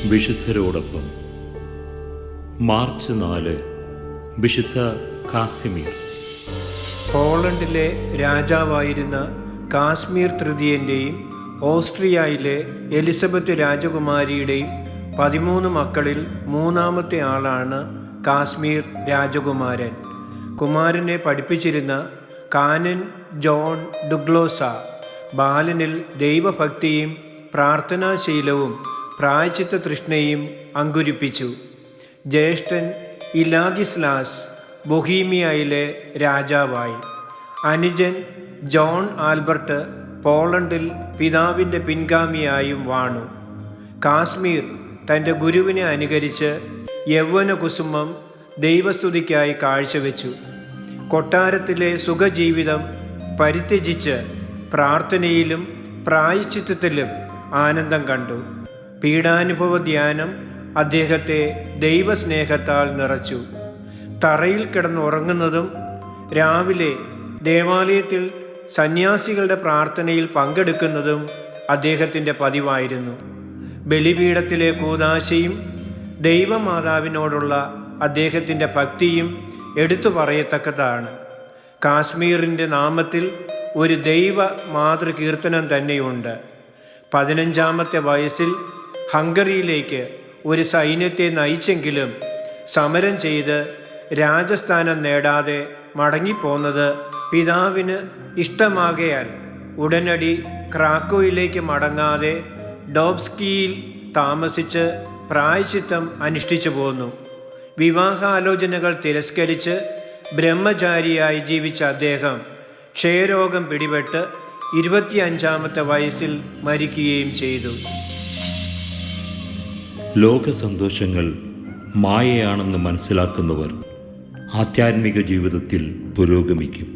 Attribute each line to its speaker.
Speaker 1: വിശുദ്ധരോടൊപ്പം. March 4 വിശുദ്ധ കാസിമീർ.
Speaker 2: പോളണ്ടിലെ രാജാവായിരുന്ന Kashmir തൃതീയൻ്റെയും ഓസ്ട്രിയയിലെ Elizabeth രാജകുമാരിയുടെയും 13 മക്കളിൽ മൂന്നാമത്തെ ആളാണ് കാശ്മീർ രാജകുമാരൻ. കുമാരനെ പഠിപ്പിച്ചിരുന്ന കാനൻ ജോൺ ഡുഗ്ലോസ ബാലനിൽ ദൈവഭക്തിയും പ്രാർത്ഥനാശീലവും പ്രായശ്ചിത്ത തൃഷ്ണയും അങ്കുരിപ്പിച്ചു. ജ്യേഷ്ഠൻ ഇലാദിസ്ലാസ് ബൊഹീമിയയിലെ രാജാവായി. അനുജൻ ജോൺ ആൽബർട്ട് പോളണ്ടിൽ പിതാവിൻ്റെ പിൻഗാമിയായും വാണു. കാശ്മീർ തൻ്റെ ഗുരുവിനെ അനുകരിച്ച് യൗവന കുസുമം ദൈവസ്തുതിക്കായി കാഴ്ചവെച്ചു. കൊട്ടാരത്തിലെ സുഖജീവിതം പരിത്യജിച്ച് പ്രാർത്ഥനയിലും പ്രായശ്ചിത്തത്തിലും ആനന്ദം കണ്ടു. പീഡാനുഭവ ധ്യാനം അദ്ദേഹത്തെ ദൈവസ്നേഹത്താൽ നിറച്ചു. തറയിൽ കിടന്നുറങ്ങുന്നതും രാവിലെ ദേവാലയത്തിൽ സന്യാസികളുടെ പ്രാർത്ഥനയിൽ പങ്കെടുക്കുന്നതും അദ്ദേഹത്തിൻ്റെ പതിവായിരുന്നു. ബലിപീഠത്തിലെ കൂദാശയും ദൈവമാതാവിനോടുള്ള അദ്ദേഹത്തിൻ്റെ ഭക്തിയും എടുത്തു പറയത്തക്കതാണ്. കാശ്മീരിൻ്റെ നാമത്തിൽ ഒരു ദൈവ മാതൃകീർത്തനം തന്നെയുണ്ട്. 15-ാമത്തെ വയസ്സിൽ ഹംഗറിയിലേക്ക് ഒരു സൈന്യത്തെ നയിച്ചെങ്കിലും സമരം ചെയ്ത് രാജസ്ഥാനം നേടാതെ മടങ്ങിപ്പോന്നത് പിതാവിന് ഇഷ്ടമാകയാൽ ഉടനടി ക്രാക്കോയിലേക്ക് മടങ്ങാതെ ഡോബ്സ്കിയിൽ താമസിച്ച് പ്രായശ്ചിത്തം അനുഷ്ഠിച്ചു പോന്നു. വിവാഹാലോചനകൾ തിരസ്കരിച്ച് ബ്രഹ്മചാരിയായി ജീവിച്ച അദ്ദേഹം ക്ഷയരോഗം പിടിപെട്ട് 25-ാമത്തെ വയസ്സിൽ മരിക്കുകയും ചെയ്തു.
Speaker 1: ലോക സന്തോഷങ്ങൾ മായയാണെന്ന് മനസ്സിലാക്കുന്നവർ ആധ്യാത്മിക ജീവിതത്തിൽ പുരോഗമിക്കും.